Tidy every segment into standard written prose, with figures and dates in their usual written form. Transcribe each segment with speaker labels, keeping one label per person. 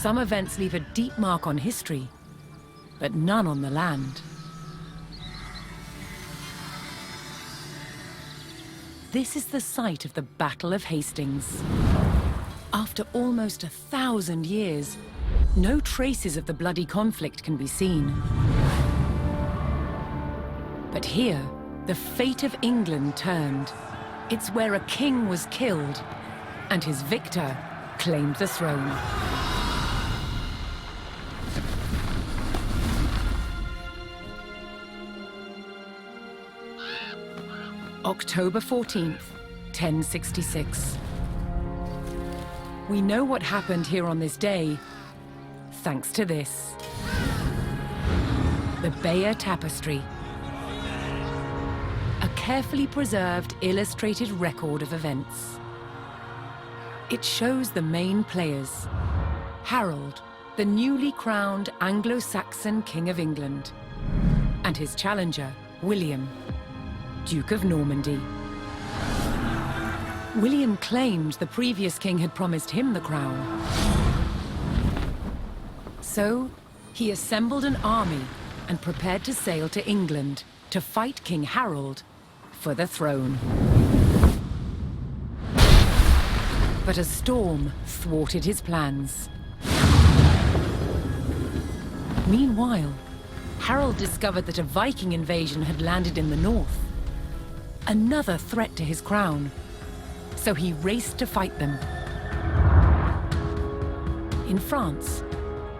Speaker 1: Some events leave a deep mark on history, but none on the land. This is the site of the Battle of Hastings. After almost 1,000 years, no traces of the bloody conflict can be seen. But here, the fate of England turned. It's where a king was killed, and his victor claimed the throne. October 14th, 1066. We know what happened here on this day, thanks to this. The Bayeux Tapestry. A carefully preserved, illustrated record of events. It shows the main players. Harold, the newly crowned Anglo-Saxon King of England, and his challenger, William, Duke of Normandy. William claimed the previous king had promised him the crown. So, he assembled an army and prepared to sail to England to fight King Harold for the throne. But a storm thwarted his plans. Meanwhile, Harold discovered that a Viking invasion had landed in the north. Another threat to his crown. So he raced to fight them. In France,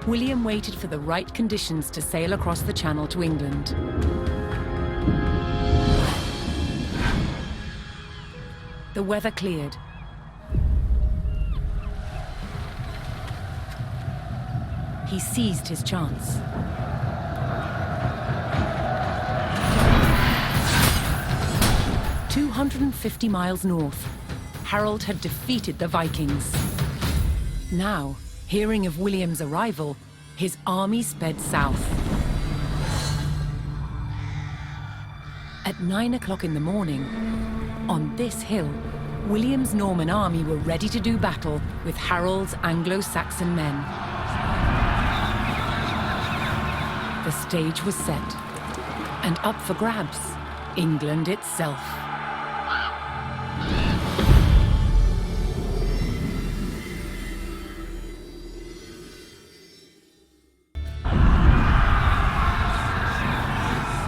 Speaker 1: William waited for the right conditions to sail across the Channel to England. The weather cleared. He seized his chance. "250 miles north, Harold had defeated the Vikings. Now, hearing of William's arrival, his army sped south. At 9 o'clock in the morning, on this hill, William's Norman army were ready to do battle with Harold's Anglo-Saxon men. The stage was set, and up for grabs, England itself.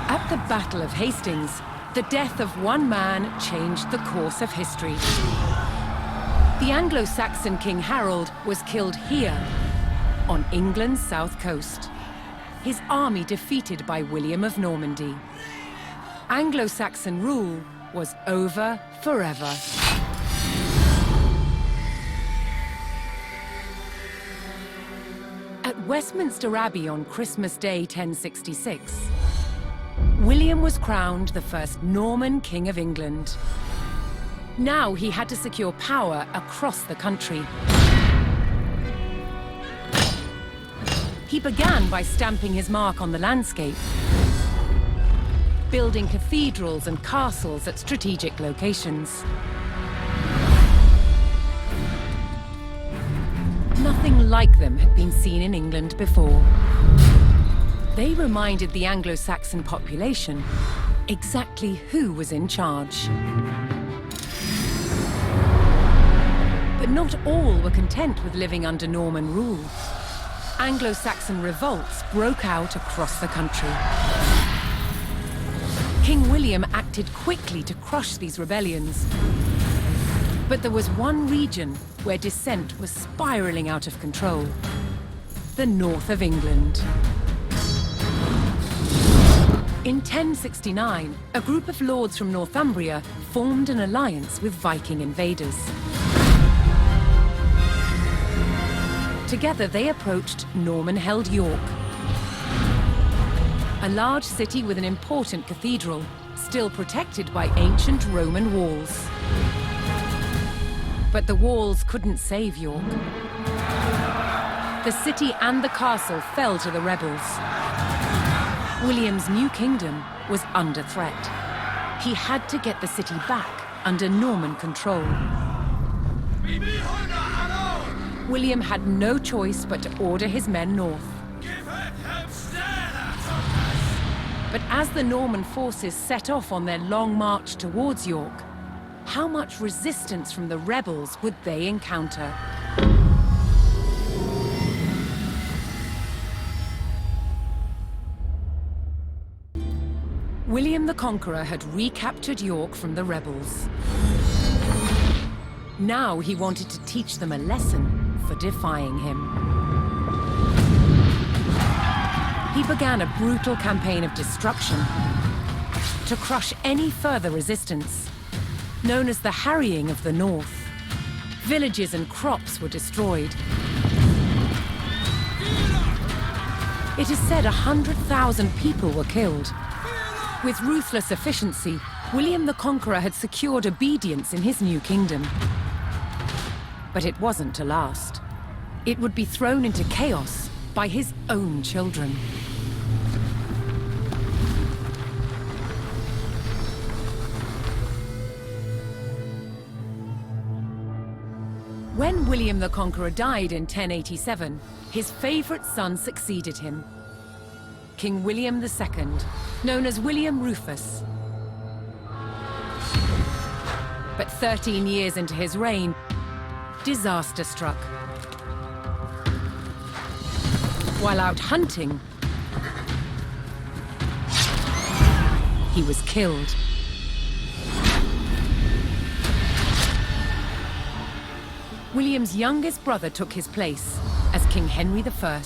Speaker 1: At the Battle of Hastings, the death of one man changed the course of history. The Anglo-Saxon King Harold was killed here, on England's south coast. His army defeated by William of Normandy. Anglo-Saxon rule was over forever. At Westminster Abbey on Christmas Day 1066, William was crowned the first Norman King of England. Now he had to secure power across the country. He began by stamping his mark on the landscape, building cathedrals and castles at strategic locations. Nothing like them had been seen in England before. They reminded the Anglo-Saxon population exactly who was in charge. But not all were content with living under Norman rule. Anglo-Saxon revolts broke out across the country. King William acted quickly to crush these rebellions. But there was one region where dissent was spiraling out of control: the north of England. In 1069, a group of lords from Northumbria formed an alliance with Viking invaders. Together, they approached Norman-held York, a large city with an important cathedral, still protected by ancient Roman walls. But the walls couldn't save York. The city and the castle fell to the rebels. William's new kingdom was under threat. He had to get the city back under Norman control. William had no choice but to order his men north. But as the Norman forces set off on their long march towards York, how much resistance from the rebels would they encounter? William the Conqueror had recaptured York from the rebels. Now he wanted to teach them a lesson for defying him. He began a brutal campaign of destruction to crush any further resistance. Known as the Harrying of the North, villages and crops were destroyed. It is said 100,000 people were killed. With ruthless efficiency, William the Conqueror had secured obedience in his new kingdom. But it wasn't to last. It would be thrown into chaos by his own children. When William the Conqueror died in 1087, his favorite son succeeded him. King William II, known as William Rufus. But 13 years into his reign, disaster struck. While out hunting, he was killed. William's youngest brother took his place as King Henry I.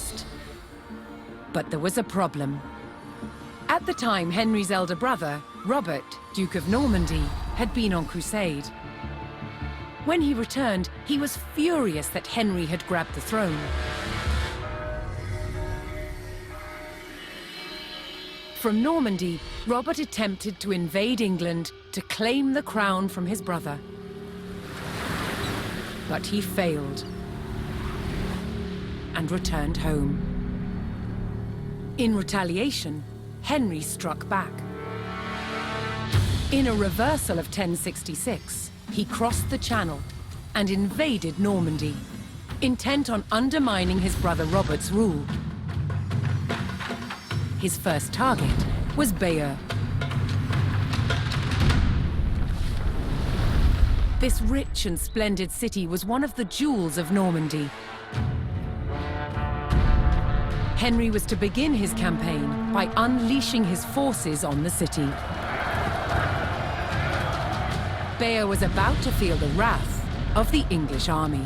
Speaker 1: But there was a problem. At the time, Henry's elder brother, Robert, Duke of Normandy, had been on crusade. When he returned, he was furious that Henry had grabbed the throne. From Normandy, Robert attempted to invade England to claim the crown from his brother. But he failed and returned home. In retaliation, Henry struck back. In a reversal of 1066, he crossed the Channel and invaded Normandy, intent on undermining his brother Robert's rule. His first target was Bayeux. This rich and splendid city was one of the jewels of Normandy. Henry was to begin his campaign by unleashing his forces on the city. Bayeux was about to feel the wrath of the English army.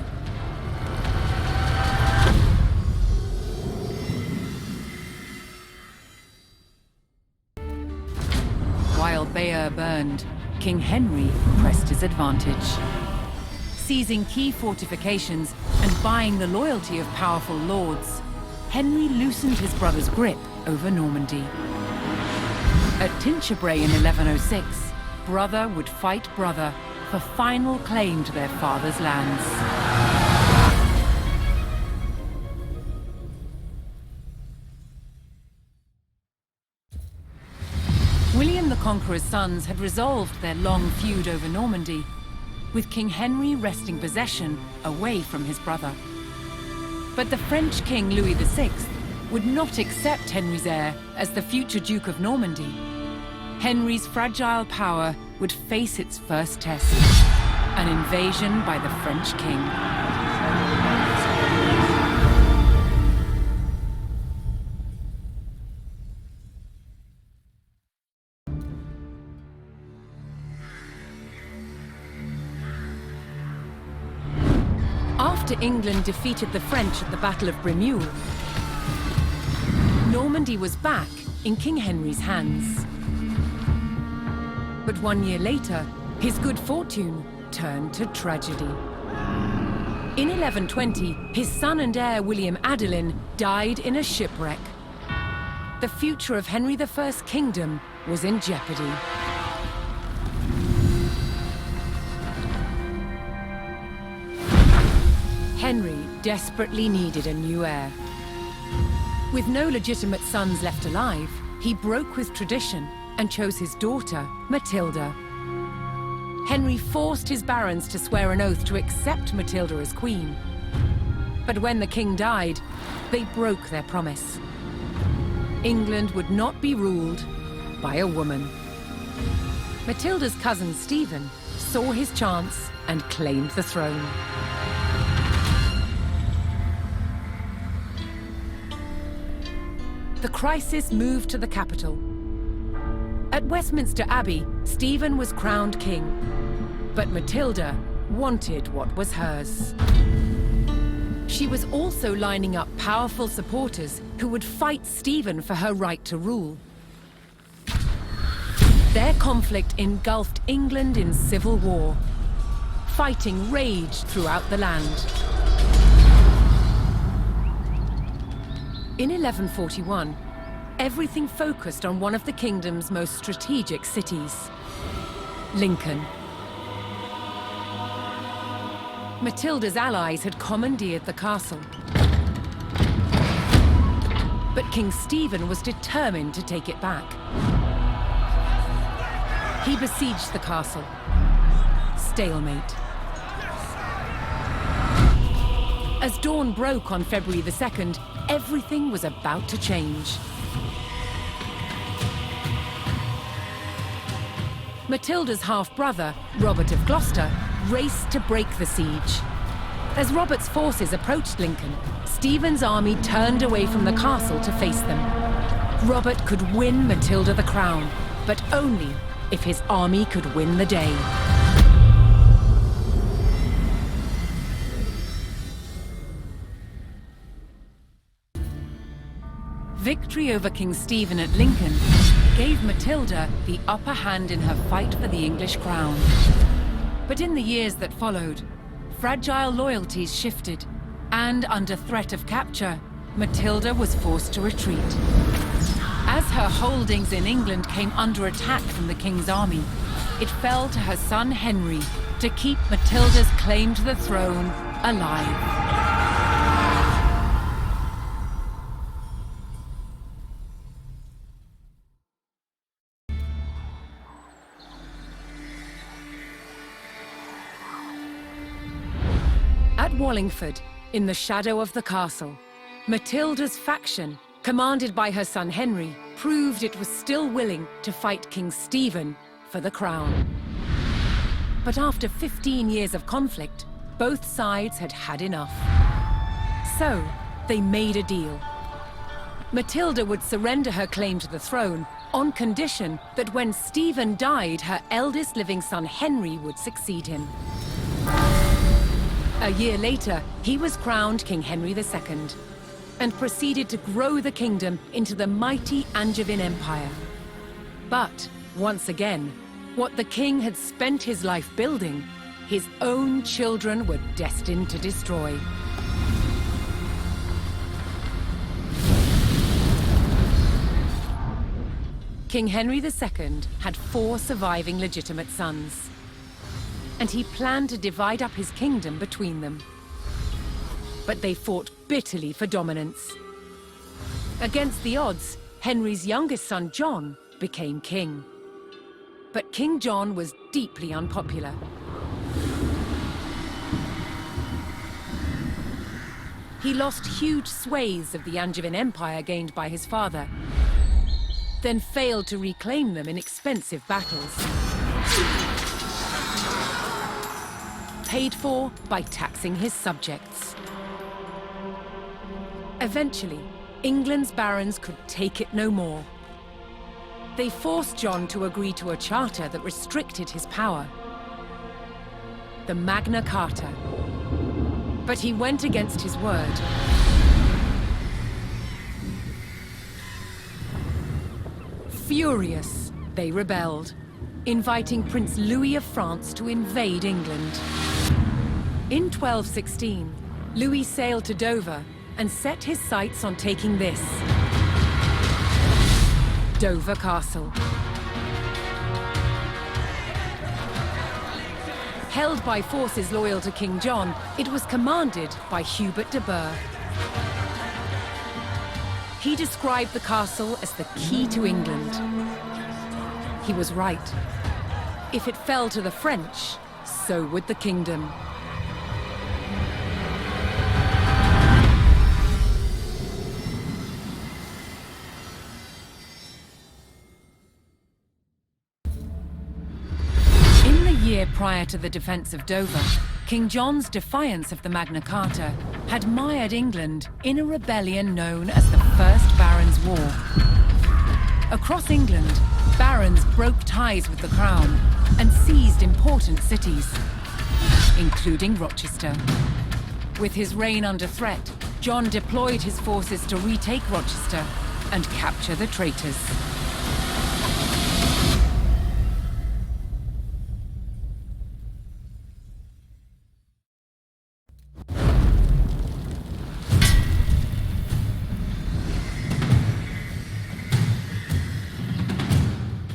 Speaker 1: While Bayeux burned, King Henry pressed his advantage. Seizing key fortifications and buying the loyalty of powerful lords, Henry loosened his brother's grip over Normandy. At Tinchebray in 1106, brother would fight brother for final claim to their father's lands. William the Conqueror's sons had resolved their long feud over Normandy, with King Henry wresting possession away from his brother. But the French King Louis VI would not accept Henry's heir as the future Duke of Normandy. Henry's fragile power would face its first test, an invasion by the French king. After England defeated the French at the Battle of Brémule, Normandy was back in King Henry's hands. But 1 year later, his good fortune turned to tragedy. In 1120, his son and heir William Adelin died in a shipwreck. The future of Henry I's kingdom was in jeopardy. Henry desperately needed a new heir. With no legitimate sons left alive, he broke with tradition and chose his daughter, Matilda. Henry forced his barons to swear an oath to accept Matilda as queen. But when the king died, they broke their promise. England would not be ruled by a woman. Matilda's cousin Stephen saw his chance and claimed the throne. The crisis moved to the capital. At Westminster Abbey, Stephen was crowned king, but Matilda wanted what was hers. She was also lining up powerful supporters who would fight Stephen for her right to rule. Their conflict engulfed England in civil war. Fighting raged throughout the land. In 1141, everything focused on one of the kingdom's most strategic cities, Lincoln. Matilda's allies had commandeered the castle. But King Stephen was determined to take it back. He besieged the castle. Stalemate. As dawn broke on February the 2nd, everything was about to change. Matilda's half-brother, Robert of Gloucester, raced to break the siege. As Robert's forces approached Lincoln, Stephen's army turned away from the castle to face them. Robert could win Matilda the crown, but only if his army could win the day. Victory over King Stephen at Lincoln gave Matilda the upper hand in her fight for the English crown. But in the years that followed, fragile loyalties shifted, and under threat of capture, Matilda was forced to retreat. As her holdings in England came under attack from the king's army, it fell to her son Henry to keep Matilda's claim to the throne alive. At Wallingford, in the shadow of the castle, Matilda's faction, commanded by her son Henry, proved it was still willing to fight King Stephen for the crown. But after 15 years of conflict, both sides had had enough. So, they made a deal. Matilda would surrender her claim to the throne on condition that when Stephen died, her eldest living son Henry would succeed him. A year later, he was crowned King Henry II and proceeded to grow the kingdom into the mighty Angevin Empire. But, once again, what the king had spent his life building, his own children were destined to destroy. King Henry II had 4 surviving legitimate sons, and he planned to divide up his kingdom between them. But they fought bitterly for dominance. Against the odds, Henry's youngest son, John, became king. But King John was deeply unpopular. He lost huge swathes of the Angevin Empire gained by his father, then failed to reclaim them in expensive battles. Paid for by taxing his subjects. Eventually, England's barons could take it no more. They forced John to agree to a charter that restricted his power, the Magna Carta. But he went against his word. Furious, they rebelled, inviting Prince Louis of France to invade England. In 1216, Louis sailed to Dover and set his sights on taking this, Dover Castle. Held by forces loyal to King John, it was commanded by Hubert de Burgh. He described the castle as the key to England. He was right. If it fell to the French, so would the kingdom. prior to the defense of Dover, King John's defiance of the Magna Carta had mired England in a rebellion known as the First Barons' War. Across England, barons broke ties with the crown and seized important cities, including Rochester. With his reign under threat, John deployed his forces to retake Rochester and capture the traitors.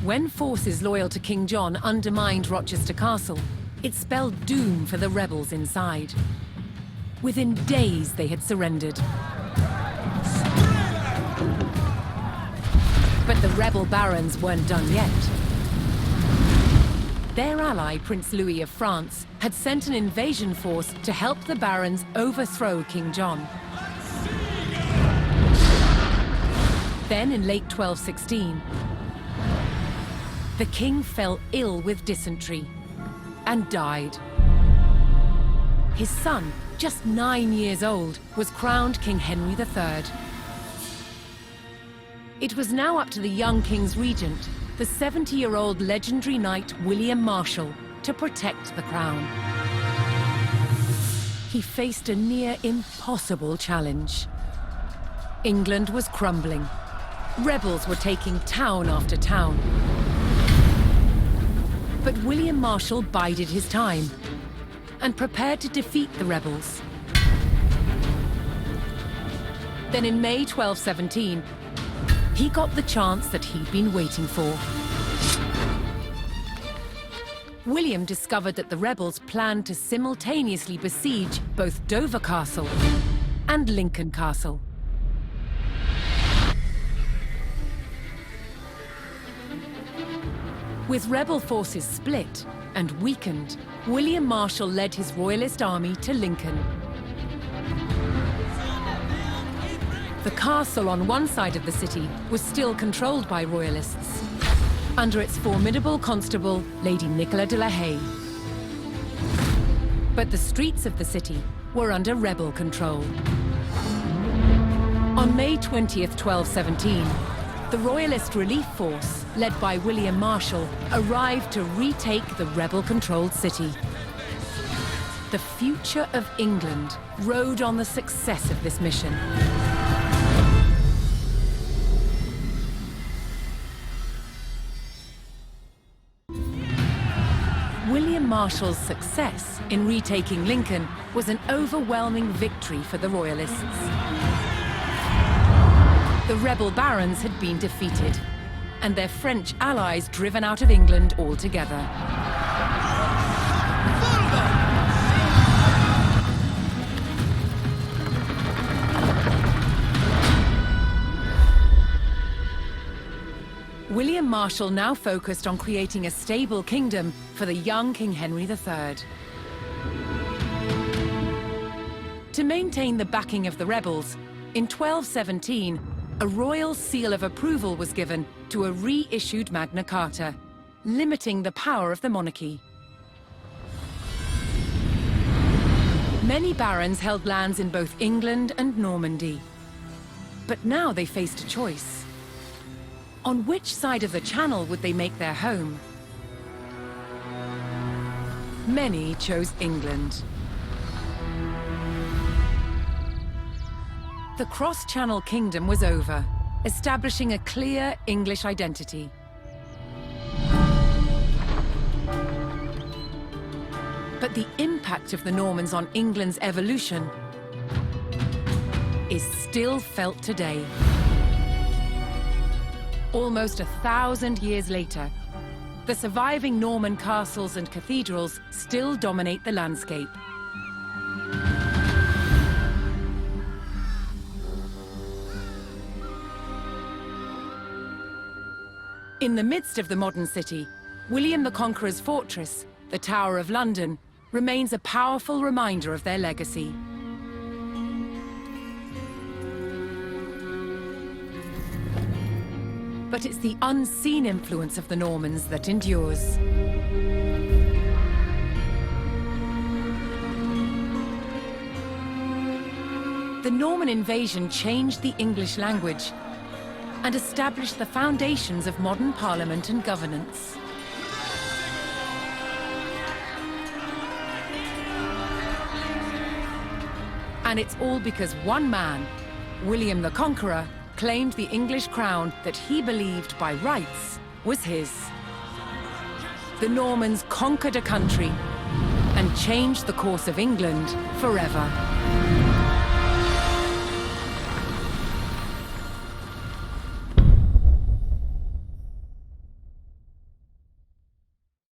Speaker 1: When forces loyal to King John undermined Rochester Castle, it spelled doom for the rebels inside. Within days, they had surrendered. But the rebel barons weren't done yet. Their ally, Prince Louis of France, had sent an invasion force to help the barons overthrow King John. Then, in late 1216, the king fell ill with dysentery and died. His son, just 9 years old, was crowned King Henry III. It was now up to the young king's regent, the 70-year-old legendary knight William Marshal, to protect the crown. He faced a near impossible challenge. England was crumbling. Rebels were taking town after town. But William Marshal bided his time and prepared to defeat the rebels. Then in May 1217, he got the chance that he'd been waiting for. William discovered that the rebels planned to simultaneously besiege both Dover Castle and Lincoln Castle. With rebel forces split and weakened, William Marshal led his royalist army to Lincoln. The castle on one side of the city was still controlled by royalists, under its formidable constable, Lady Nicola de la Haye. But the streets of the city were under rebel control. On May 20th, 1217, the Royalist Relief Force, led by William Marshal, arrived to retake the rebel-controlled city. The future of England rode on the success of this mission. William Marshal's success in retaking Lincoln was an overwhelming victory for the Royalists. The rebel barons had been defeated, and their French allies driven out of England altogether. William Marshal now focused on creating a stable kingdom for the young King Henry III. To maintain the backing of the rebels, in 1217, a royal seal of approval was given to a reissued Magna Carta, limiting the power of the monarchy. Many barons held lands in both England and Normandy. But now they faced a choice. On which side of the Channel would they make their home? Many chose England. The cross-Channel kingdom was over, establishing a clear English identity. But the impact of the Normans on England's evolution is still felt today. Almost 1,000 years later, the surviving Norman castles and cathedrals still dominate the landscape. In the midst of the modern city, William the Conqueror's fortress, the Tower of London, remains a powerful reminder of their legacy. But it's the unseen influence of the Normans that endures. The Norman invasion changed the English language and established the foundations of modern parliament and governance. And it's all because one man, William the Conqueror, claimed the English crown that he believed by rights was his. The Normans conquered a country and changed the course of England forever.